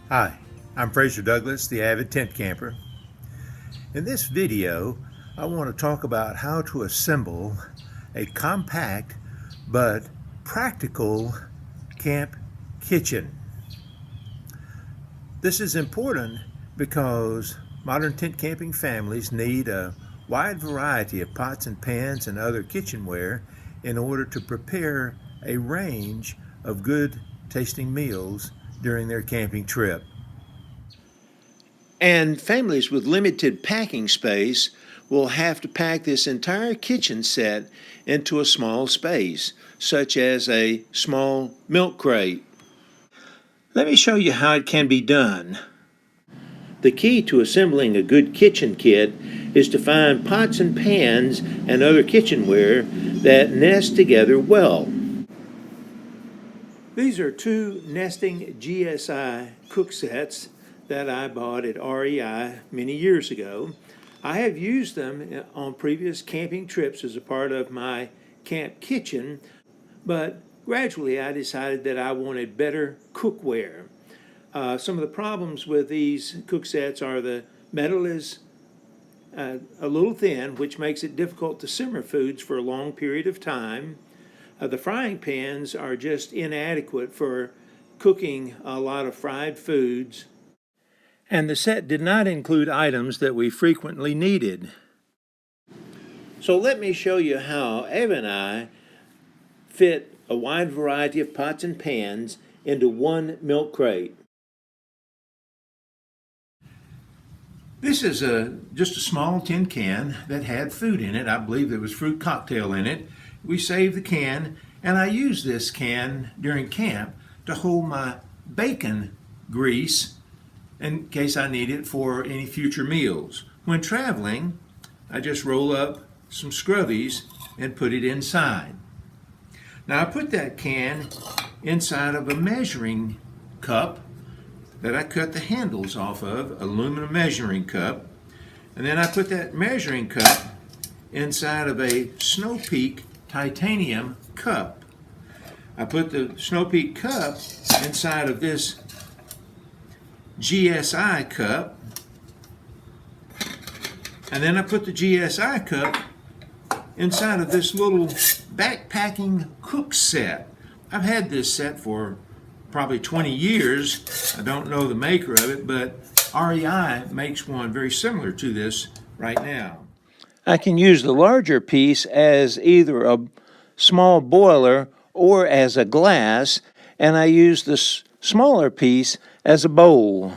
Hi, I'm Fraser Douglas, the avid tent camper. In this video, I want to talk about how to assemble a compact but practical camp kitchen. This is important because modern tent camping families need a wide variety of pots and pans and other kitchenware in order to prepare a range of good tasting meals during their camping trip. And families with limited packing space will have to pack this entire kitchen set into a small space, such as a small milk crate. Let me show you how it can be done. The key to assembling a good kitchen kit is to find pots and pans and other kitchenware that nest together well. These are two nesting GSI cook sets that I bought at REI many years ago. I have used them on previous camping trips as a part of my camp kitchen, but gradually I decided that I wanted better cookware. Some of the problems with these cook sets are the metal is a little thin, which makes it difficult to simmer foods for a long period of time. The frying pans are just inadequate for cooking a lot of fried foods. And the set did not include items that we frequently needed. So let me show you how Eva and I fit a wide variety of pots and pans into one milk crate. This is just a small tin can that had food in it. I believe there was fruit cocktail in it. We saved the can, and I used this can during camp to hold my bacon grease in case I need it for any future meals. When traveling, I just roll up some scrubbies and put it inside. Now I put that can inside of a measuring cup that I cut the handles off of, aluminum measuring cup, and then I put that measuring cup inside of a Snow Peak titanium cup. I put the Snow Peak cup inside of this GSI cup, and then I put the GSI cup inside of this little backpacking cook set. I've had this set for probably 20 years. I don't know the maker of it, but REI makes one very similar to this right now. I can use the larger piece as either a small boiler or as a glass, and I use the smaller piece as a bowl.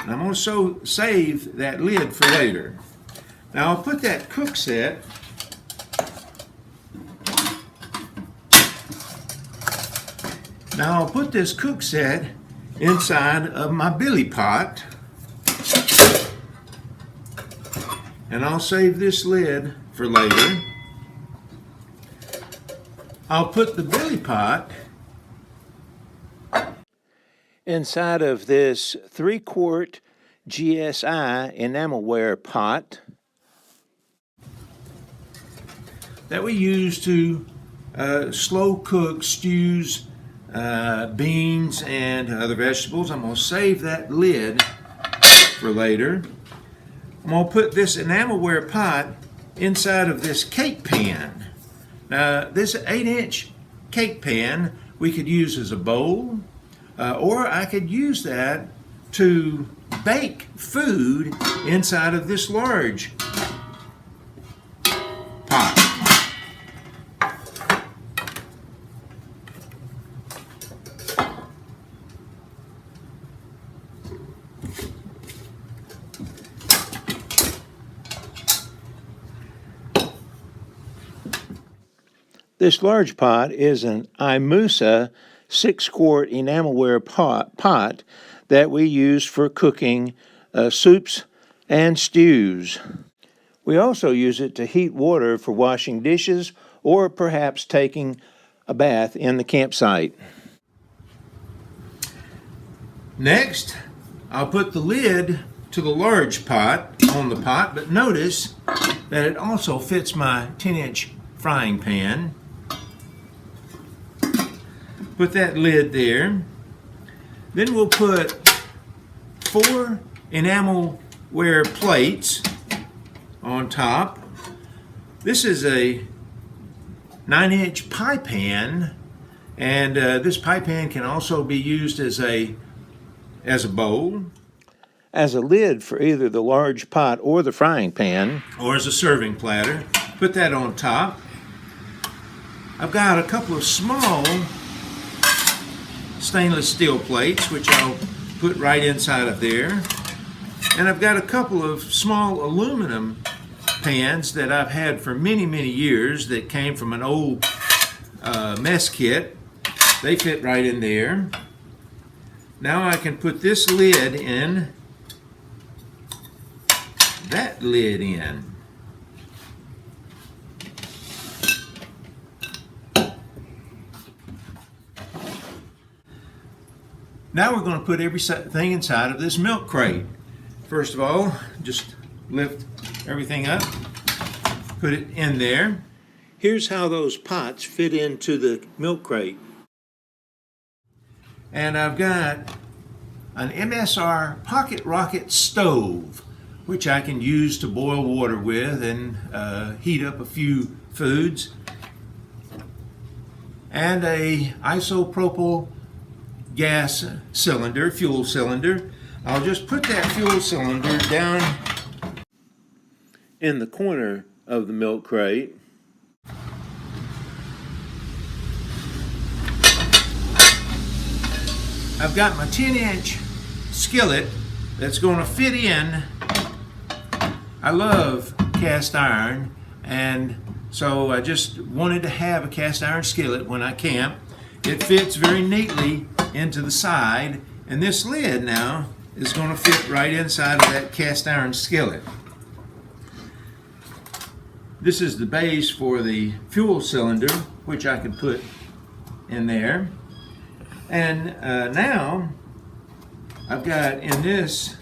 And I'm going to save that lid for later. Now I'll put that cook set this cook set inside of my billy pot, and I'll save this lid for later. I'll put the billy pot inside of this 3-quart GSI enamelware pot that we use to slow cook stews, beans, and other vegetables. I'm going to save that lid for later. I'm going to put this enamelware pot inside of this cake pan. Now, this 8-inch cake pan we could use as a bowl, or I could use that to bake food inside of this large pot. This large pot is an Imusa 6-quart enamelware pot that we use for cooking soups and stews. We also use it to heat water for washing dishes or perhaps taking a bath in the campsite. Next, I'll put the lid to the large pot on the pot, but notice that it also fits my 10-inch frying pan. Put that lid there. Then we'll put 4 enamel-ware plates on top. This is a 9-inch pie pan, and this pie pan can also be used as a bowl, as a lid for either the large pot or the frying pan, or as a serving platter. Put that on top. I've got a couple of small stainless steel plates, which I'll put right inside of there. And I've got a couple of small aluminum pans that I've had for many, many years that came from an old mess kit. They fit right in there. Now I can put this lid in, that lid in. Now we're going to put everything inside of this milk crate. First of all, just lift everything up, put it in there. Here's how those pots fit into the milk crate. And I've got an MSR pocket rocket stove, which I can use to boil water with and heat up a few foods. And a isopropyl gas cylinder, fuel cylinder. I'll just put that fuel cylinder down in the corner of the milk crate. I've got my 10-inch skillet that's going to fit in. I love cast iron, and so I just wanted to have a cast iron skillet when I camp. It fits very neatly into the side, and this lid now is going to fit right inside of that cast iron skillet. This is the base for the fuel cylinder, which I can put in there. And now I've got in this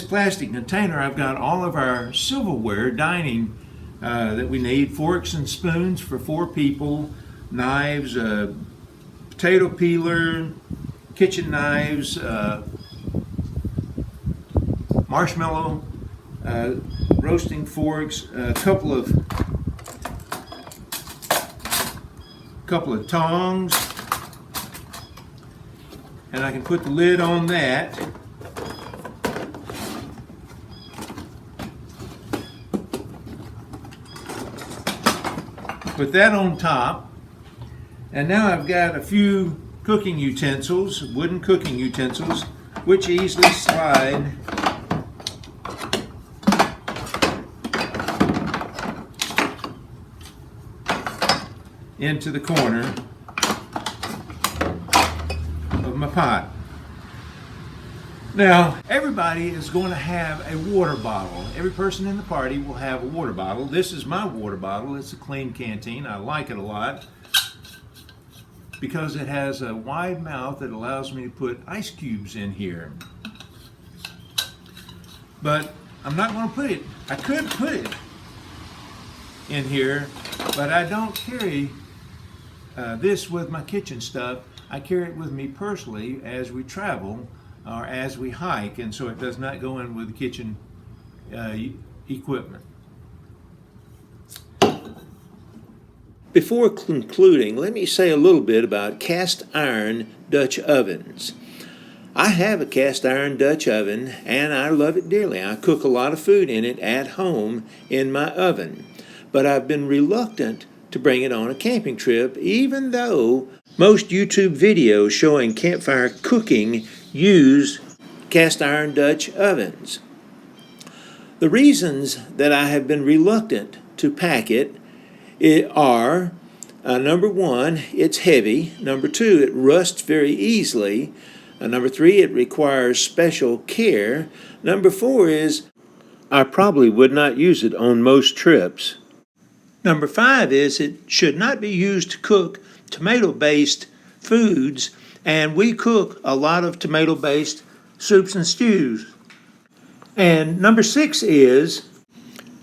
plastic container, I've got all of our silverware dining that we need: forks and spoons for 4 people, knives, potato peeler, kitchen knives, marshmallow roasting forks, a couple of tongs, and I can put the lid on that. Put that on top, and now I've got a few cooking utensils, wooden cooking utensils, which easily slide into the corner of my pot. Now, everybody is going to have a water bottle. Every person in the party will have a water bottle. This is my water bottle. It's a clean canteen. I like it a lot because it has a wide mouth that allows me to put ice cubes in here. But I'm not going to put it. I could put it in here, but I don't carry this with my kitchen stuff. I carry it with me personally as we travel or as we hike, and so it does not go in with the kitchen equipment. Before concluding, let me say a little bit about cast iron Dutch ovens. I have a cast iron Dutch oven, and I love it dearly. I cook a lot of food in it at home in my oven, but I've been reluctant to bring it on a camping trip, even though most YouTube videos showing campfire cooking use cast iron Dutch ovens. The reasons that I have been reluctant to pack it are, number 1, it's heavy. Number 2, it rusts very easily. Number 3, it requires special care. Number 4 is I probably would not use it on most trips. Number 5 is it should not be used to cook tomato-based foods, and we cook a lot of tomato-based soups and stews. And number 6 is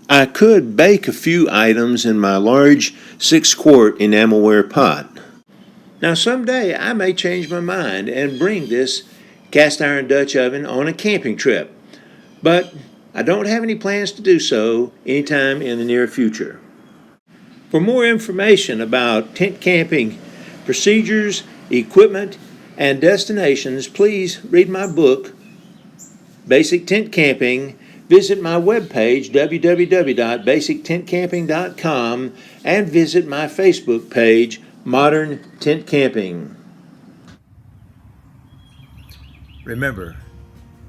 I could bake a few items in my large 6-quart enamelware pot. Now someday I may change my mind and bring this cast iron Dutch oven on a camping trip, but I don't have any plans to do so anytime in the near future. For more information about tent camping procedures, equipment, and destinations, please read my book, Basic Tent Camping. Visit my webpage, www.basictentcamping.com, and visit my Facebook page, Modern Tent Camping. Remember,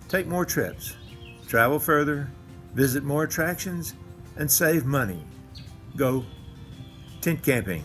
take more trips, travel further, visit more attractions, and save money. Go tent camping.